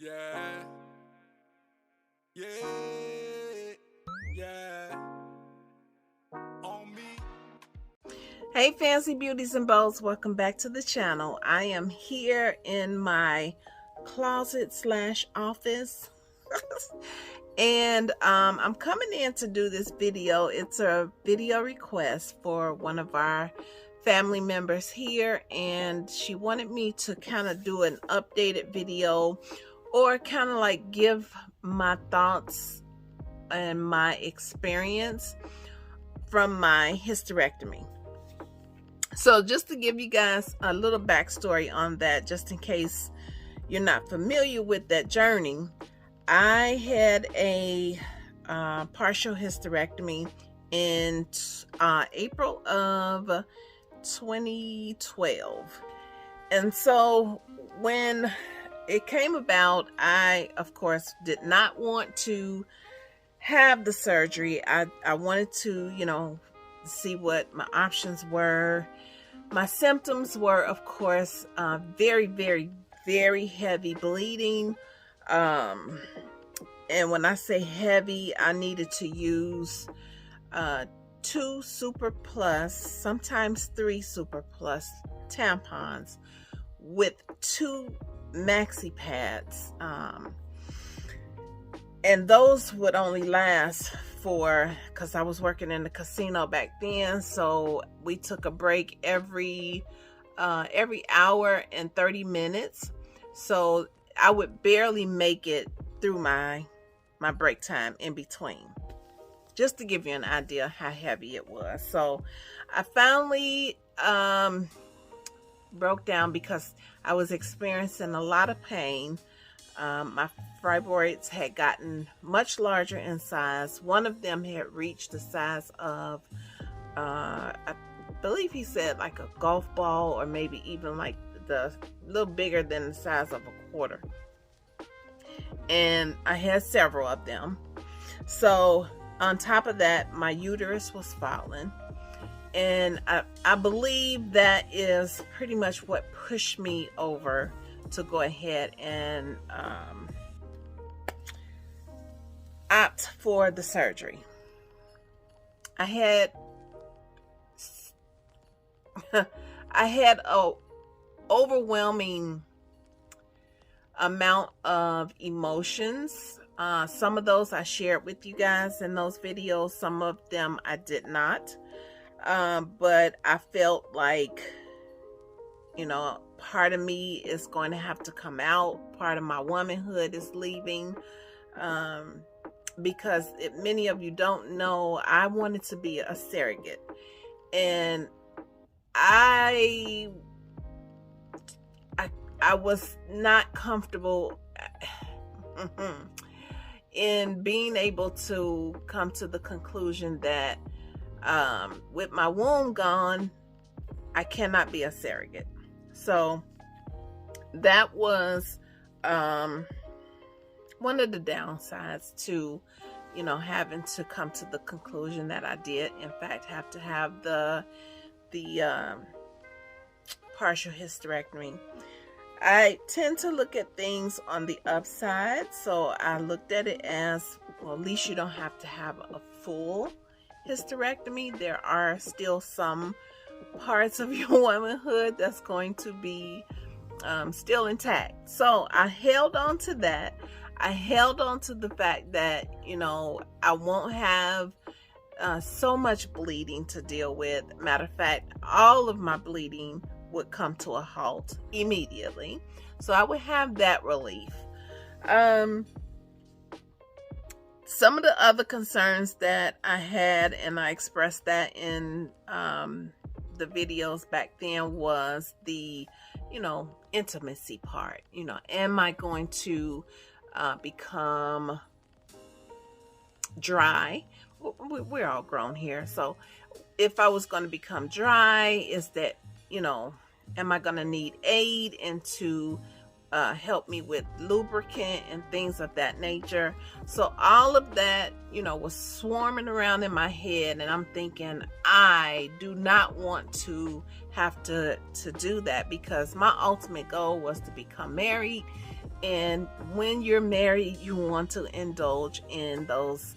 Yeah, yeah, yeah, on me. Hey fancy beauties and bows, welcome back to the channel. I am here in my closet slash office and I'm coming in to do this video. It's a video request for one of our family members here, and she wanted me to kind of do an updated video or kind of like give my thoughts and my experience from my hysterectomy. So just to give you guys a little backstory on that, just in case you're not familiar with that journey, I had a partial hysterectomy in April of 2012. And so when it came about, I, of course, did not want to have the surgery. I wanted to, see what my options were. My symptoms were, of course, very, very, very heavy bleeding. And when I say heavy, I needed to use 2 Super Plus, sometimes 3 Super Plus tampons with 2 maxi pads. And those would only last because I was working in the casino back then, so we took a break every hour and 30 minutes. So I would barely make it through my break time in between, just to give you an idea how heavy it was. So I finally broke down because I was experiencing a lot of pain. My fibroids had gotten much larger in size. One of them had reached the size of, I believe he said like a golf ball, or maybe even like a little bigger than the size of a quarter. And I had several of them. So on top of that, my uterus was falling. And I believe that is pretty much what pushed me over to go ahead and opt for the surgery. I had a overwhelming amount of emotions. Some of those I shared with you guys in those videos. Some of them I did not. But I felt like, part of me is going to have to come out. Part of my womanhood is leaving. Because many of you don't know, I wanted to be a surrogate. And I was not comfortable in being able to come to the conclusion that with my womb gone, I cannot be a surrogate. So that was one of the downsides to, having to come to the conclusion that I did, in fact, have to have the partial hysterectomy. I tend to look at things on the upside, so I looked at it as, well, at least you don't have to have a full hysterectomy. There are still some parts of your womanhood that's going to be still intact. So I held on to that. I held on to the fact that, I won't have so much bleeding to deal with. Matter of fact, all of my bleeding would come to a halt immediately. So I would have that relief. Some of the other concerns that I had, and I expressed that in the videos back then, was the, intimacy part. Am I going to become dry? We're all grown here. So if I was going to become dry, is that, am I going to need aid into help me with lubricant and things of that nature. So all of that, was swarming around in my head, and I'm thinking, I do not want to have to do that, because my ultimate goal was to become married. And when you're married, you want to indulge in those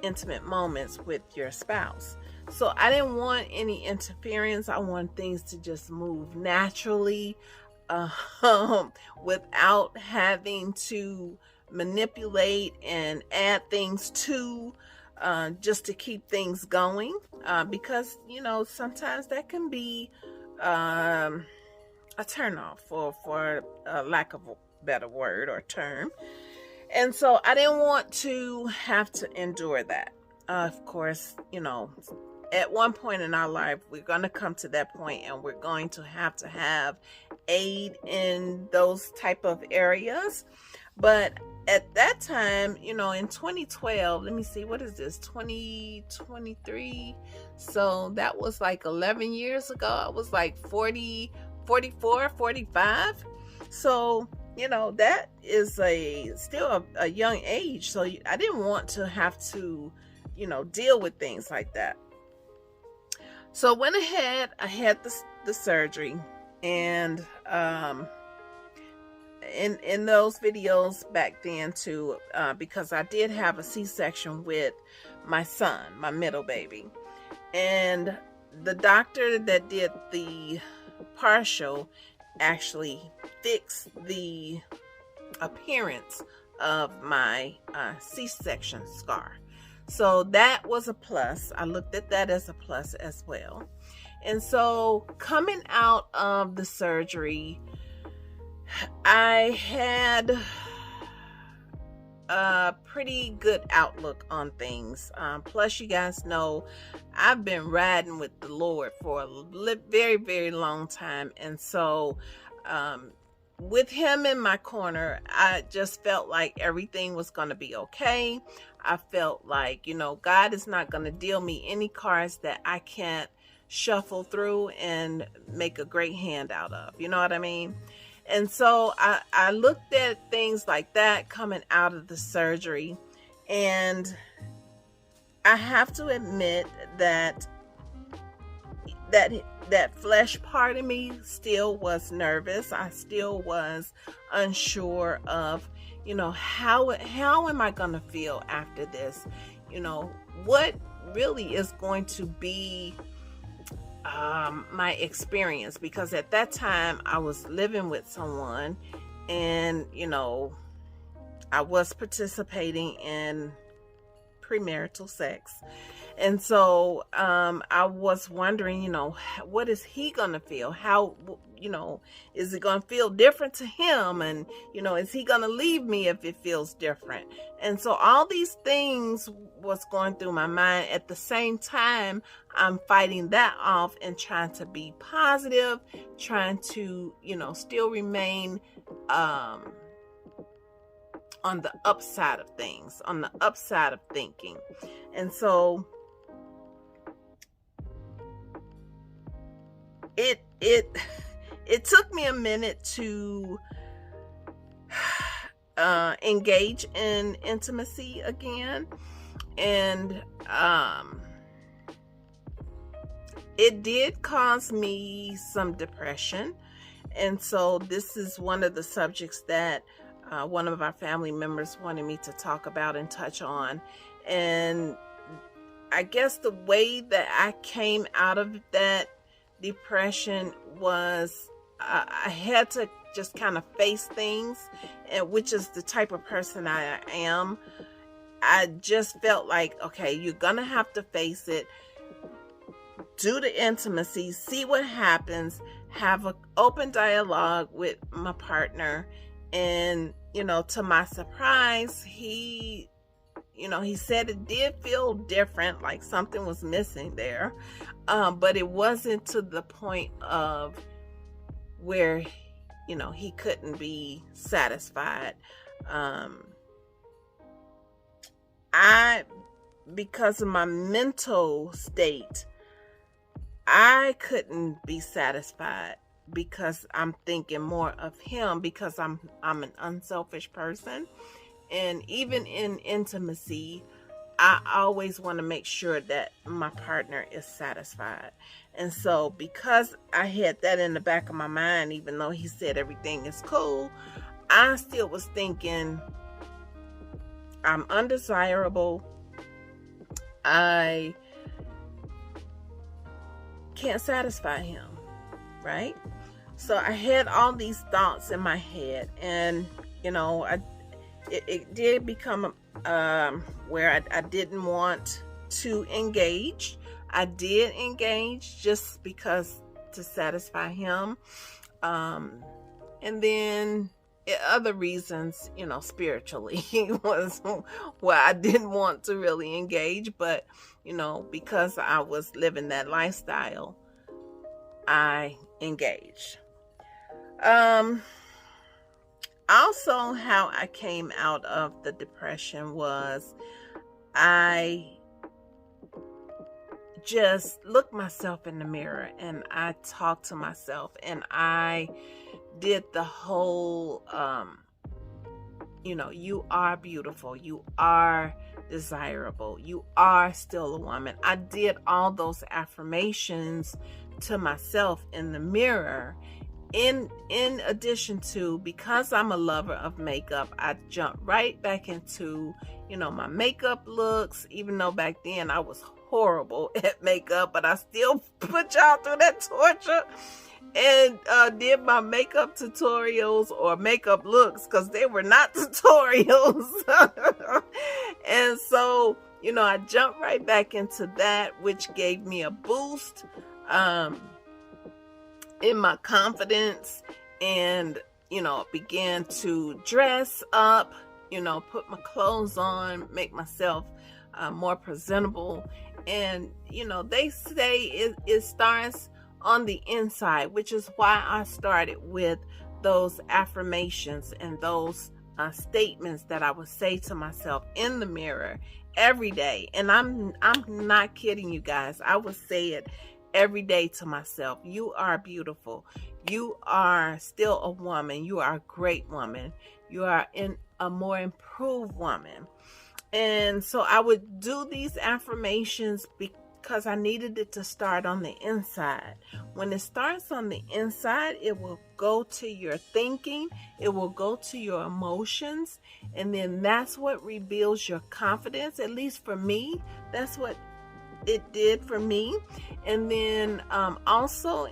intimate moments with your spouse. So I didn't want any interference. I want things to just move naturally, without having to manipulate and add things to, just to keep things going, because sometimes that can be a turnoff, for lack of a better word or term. And so I didn't want to have to endure that. Of course, at one point in our life, we're going to come to that point, and we're going to have aid in those type of areas. But at that time, in 2012, let me see, what is this, 2023? So that was like 11 years ago. I was like 40, 44, 45. So, that is still a young age. So I didn't want to have to, deal with things like that. So I went ahead, I had the surgery, and in those videos back then too, because I did have a C-section with my son, my middle baby, and the doctor that did the partial actually fixed the appearance of my C-section scar. So that was a plus. I looked at that as a plus as well. And so coming out of the surgery, I had a pretty good outlook on things. Plus, you guys know I've been riding with the Lord for a very, very long time. And so with him in my corner, I just felt like everything was going to be okay. I felt like, God is not going to deal me any cards that I can't shuffle through and make a great hand out of. You know what I mean? And so I looked at things like that coming out of the surgery. And I have to admit that flesh part of me still was nervous. I still was unsure of, how am I going to feel after this? What really is going to be my experience? Because at that time I was living with someone, and, I was participating in premarital sex. And so I was wondering, what is he going to feel? How, is it going to feel different to him? And, is he going to leave me if it feels different? And so all these things was going through my mind. At the same time, I'm fighting that off and trying to be positive, trying to, still remain on the upside of things, on the upside of thinking. And so it took me a minute to engage in intimacy again, and it did cause me some depression. And so this is one of the subjects that one of our family members wanted me to talk about and touch on. And I guess the way that I came out of that depression was I had to just kind of face things, and which is the type of person I am. I just felt like, okay, you're gonna have to face it, do the intimacy, see what happens, have an open dialogue with my partner. And to my surprise, he said it did feel different, like something was missing there, but it wasn't to the point of where he couldn't be satisfied. Because of my mental state, I couldn't be satisfied because I'm thinking more of him, because I'm an unselfish person. And even in intimacy, I always want to make sure that my partner is satisfied. And so because I had that in the back of my mind, even though he said everything is cool, I still was thinking I'm undesirable. I can't satisfy him, right? So I had all these thoughts in my head, and it did become where I didn't want to engage. I did engage just because to satisfy him, and then other reasons, spiritually was why I didn't want to really engage. But because I was living that lifestyle, I engaged. Also, how I came out of the depression was I just looked myself in the mirror and I talked to myself, and I did the whole, you are beautiful, you are desirable, you are still a woman. I did all those affirmations to myself in the mirror. In addition to, because I'm a lover of makeup, I jumped right back into, my makeup looks, even though back then I was horrible at makeup, but I still put y'all through that torture and did my makeup tutorials or makeup looks, because they were not tutorials. And so, I jumped right back into that, which gave me a boost in my confidence, and began to dress up, put my clothes on, make myself more presentable. And they say it starts on the inside, which is why I started with those affirmations and those statements that I would say to myself in the mirror every day. And I'm not kidding you guys. I would say it every day to myself. You are beautiful. You are still a woman. You are a great woman. You are a more improved woman. And so I would do these affirmations because I needed it to start on the inside. When it starts on the inside, it will go to your thinking, it will go to your emotions, and then that's what rebuilds your confidence. At least for me, that's what it did for me. And then also,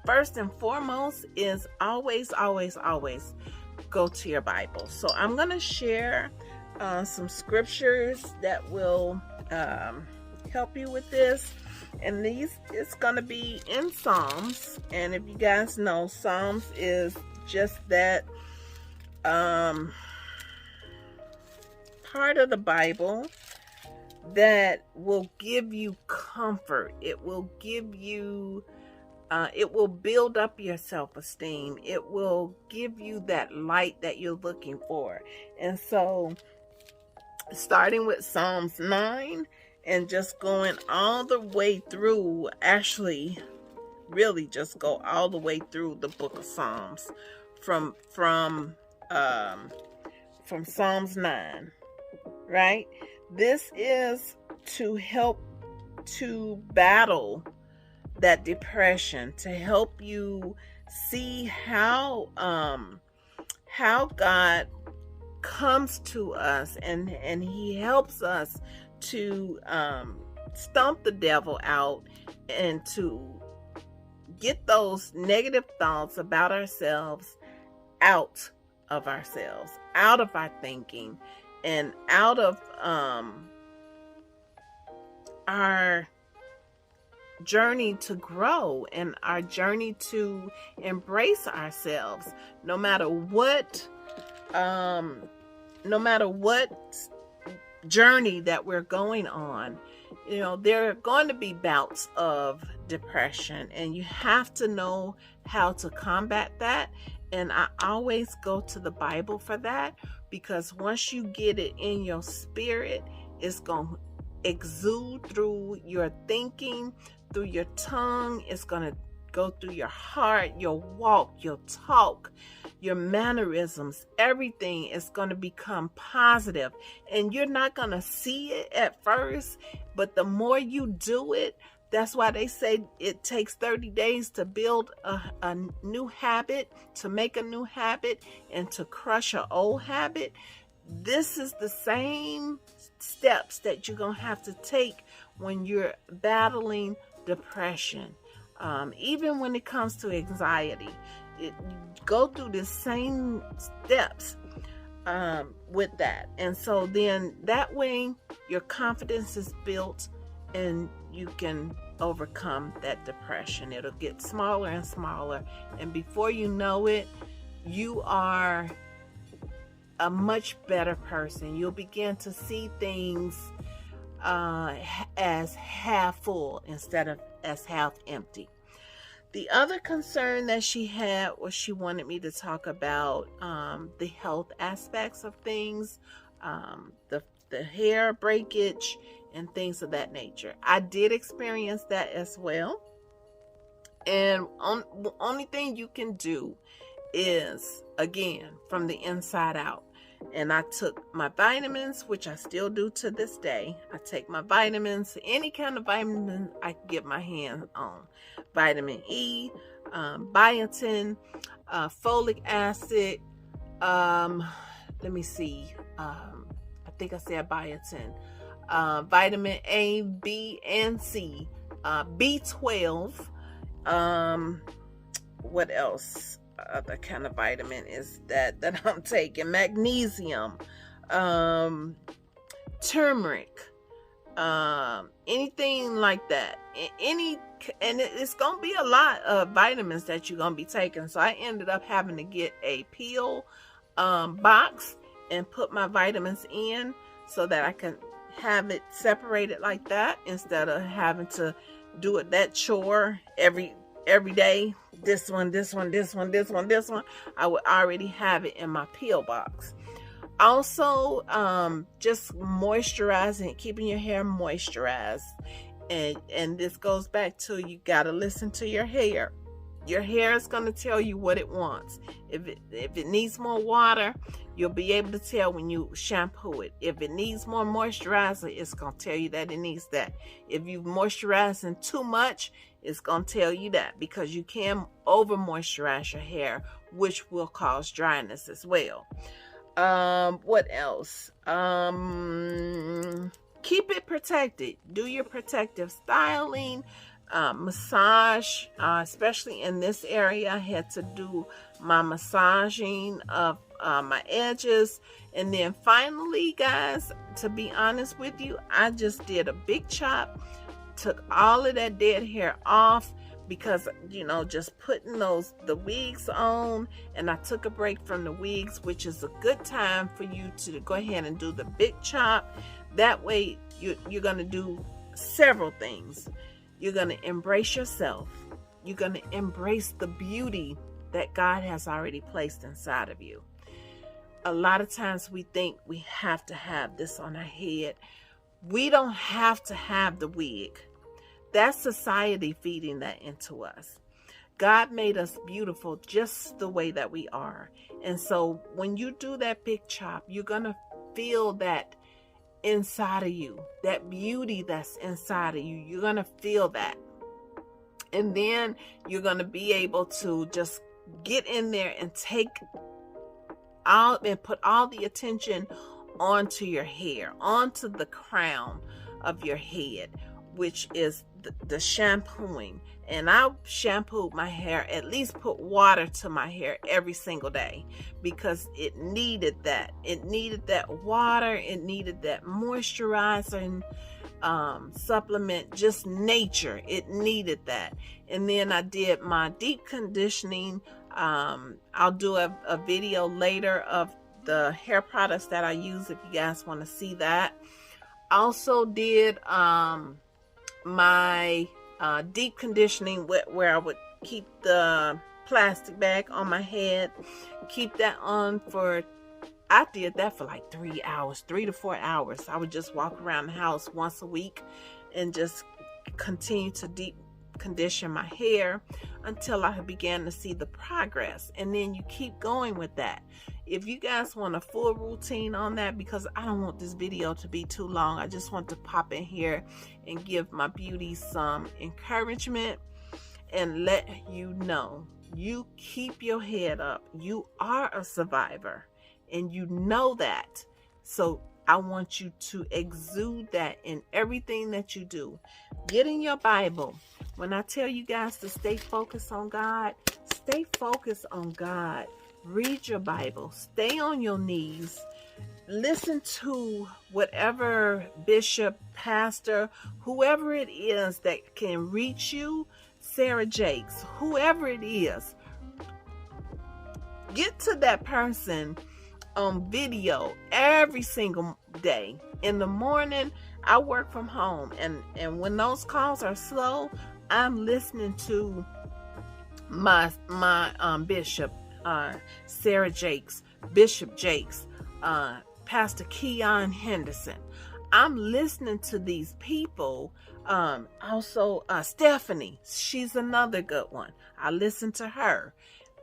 first and foremost, is always go to your Bible. So I'm going to share some scriptures that will help you with this. And it's going to be in Psalms. And if you guys know, Psalms is just that part of the Bible that will give you comfort. It will give you it will build up your self-esteem. It will give you that light that you're looking for. And so, starting with Psalms 9 and just going all the way through, actually, really just go all the way through the book of Psalms from Psalms 9, right? This is to help to battle that depression, to help you see how God comes to us and he helps us to stomp the devil out and to get those negative thoughts about ourselves out of ourselves, out of our thinking, and out of our journey to grow and our journey to embrace ourselves. No matter what journey that we're going on, there are going to be bouts of depression, and you have to know how to combat that. And I always go to the Bible for that, because once you get it in your spirit, it's going to exude through your thinking, through your tongue. It's going to go through your heart, your walk, your talk, your mannerisms. Everything is going to become positive, and you're not going to see it at first, but the more you do it, that's why they say it takes 30 days to build a new habit, to make a new habit, and to crush an old habit. This is the same steps that you're going to have to take when you're battling depression. Even when it comes to anxiety, you go through the same steps with that. And so then that way your confidence is built and you can overcome that depression. It'll get smaller and smaller, and before you know it, you are a much better person. You'll begin to see things as half full instead of as half empty. The other concern that she had was she wanted me to talk about the health aspects of things, the hair breakage and things of that nature. I did experience that as well. And the only thing you can do is, again, from the inside out. And I took my vitamins, which I still do to this day. I take my vitamins, any kind of vitamin I can get my hands on. Vitamin E, biotin, folic acid. Let me see. I think I said biotin. Vitamin A, B, and C. B12. What else? Other kind of vitamin is that I'm taking? Magnesium, turmeric, anything like that. And it's gonna be a lot of vitamins that you're gonna be taking. So I ended up having to get a pill box and put my vitamins in so that I can have it separated like that, instead of having to do it that chore every day. This one. I would already have it in my pill box. Also, just moisturizing, keeping your hair moisturized. And this goes back to, you got to listen to your hair. Your hair is going to tell you what it wants. If it needs more water, you'll be able to tell when you shampoo it. If it needs more moisturizer, it's going to tell you that it needs that. If you're moisturizing too much, it's going to tell you that, because you can over moisturize your hair, which will cause dryness as well. What else? Keep it protected. Do your protective styling. Massage, especially in this area. I had to do my massaging of my edges. And then finally, guys, to be honest with you, I just did a big chop, took all of that dead hair off, because, you know, just putting the wigs on, and I took a break from the wigs, which is a good time for you to go ahead and do the big chop. That way you're going to do several things. You're going to embrace yourself. You're going to embrace the beauty that God has already placed inside of you. A lot of times we think we have to have this on our head. We don't have to have the wig. That's society feeding that into us. God made us beautiful just the way that we are. And so when you do that big chop, you're going to feel that inside of you, that beauty that's inside of you. You're going to feel that. And then you're going to be able to just get in there and take out and put all the attention onto your hair, onto the crown of your head, which is the shampooing. And I shampooed my hair, at least put water to my hair every single day, because it needed that. It needed that water. It needed that moisturizing supplement, just nature. It needed that. And then I did my deep conditioning. I'll do a video later of the hair products that I use if you guys want to see that. Also did my deep conditioning where I would keep the plastic bag on my head, keep that on for, I did that for like 3 hours, 3 to 4 hours. I would just walk around the house once a week and just continue to deep condition my hair until I began to see the progress. And then you keep going with that. If you guys want a full routine on that, because I don't want this video to be too long, I just want to pop in here and give my beauties some encouragement and let you know, you keep your head up. You are a survivor and you know that. So I want you to exude that in everything that you do. Get in your Bible. When I tell you guys to stay focused on God, stay focused on God. Read your Bible. Stay on your knees. Listen to whatever bishop, pastor, whoever it is that can reach you, Sarah Jakes, whoever it is. Get to that person on video every single day. In the morning, I work from home, and when those calls are slow, I'm listening to my bishop, Sarah Jakes, Bishop Jakes, Pastor Keon Henderson. I'm listening to these people. Also Stephanie, she's another good one. I listen to her.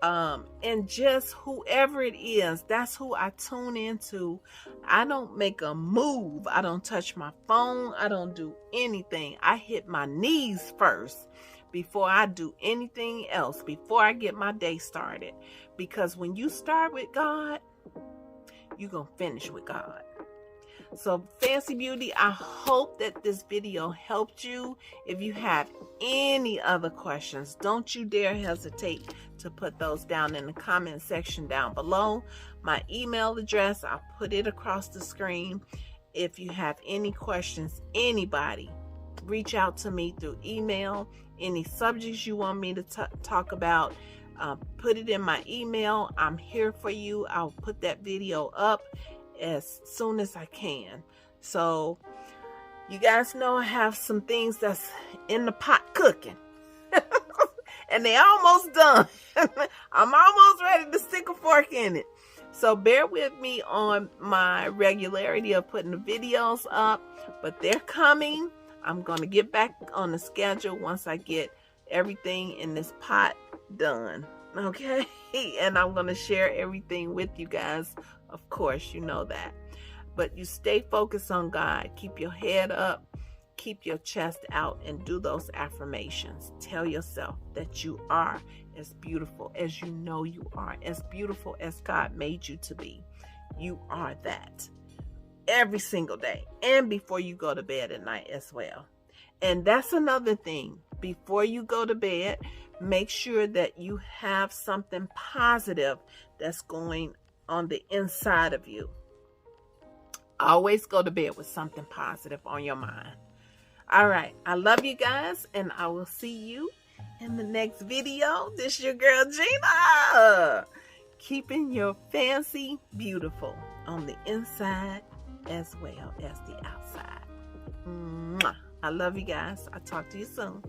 And just whoever it is, that's who I tune into. I don't make a move. I don't touch my phone. I don't do anything. I hit my knees first before I do anything else, before I get my day started. Because when you start with God, you're going to finish with God. So Fancy Beauty, I hope that this video helped you. If you have any other questions, don't you dare hesitate to put those down in the comment section down below. My email address, I'll put it across the screen. If you have any questions, anybody, reach out to me through email. Any subjects you want me to talk about, put it in my email. I'm here for you. I'll put that video up as soon as I can. So you guys know I have some things that's in the pot cooking. And they almost done. I'm almost ready to stick a fork in it. So bear with me on my regularity of putting the videos up, but they're coming. I'm going to get back on the schedule once I get everything in this pot done. Okay? And I'm going to share everything with you guys. Of course, you know that. But you stay focused on God. Keep your head up. Keep your chest out and do those affirmations. Tell yourself that you are as beautiful as you know you are. As beautiful as God made you to be. You are that. Every single day. And before you go to bed at night as well. And that's another thing. Before you go to bed, make sure that you have something positive that's going on the inside of you. Always go to bed with something positive on your mind. All right. I love you guys, and I will see you in the next video. This your girl, Gina. Keeping your fancy beautiful on the inside as well as the outside. Mwah. I love you guys. I'll talk to you soon.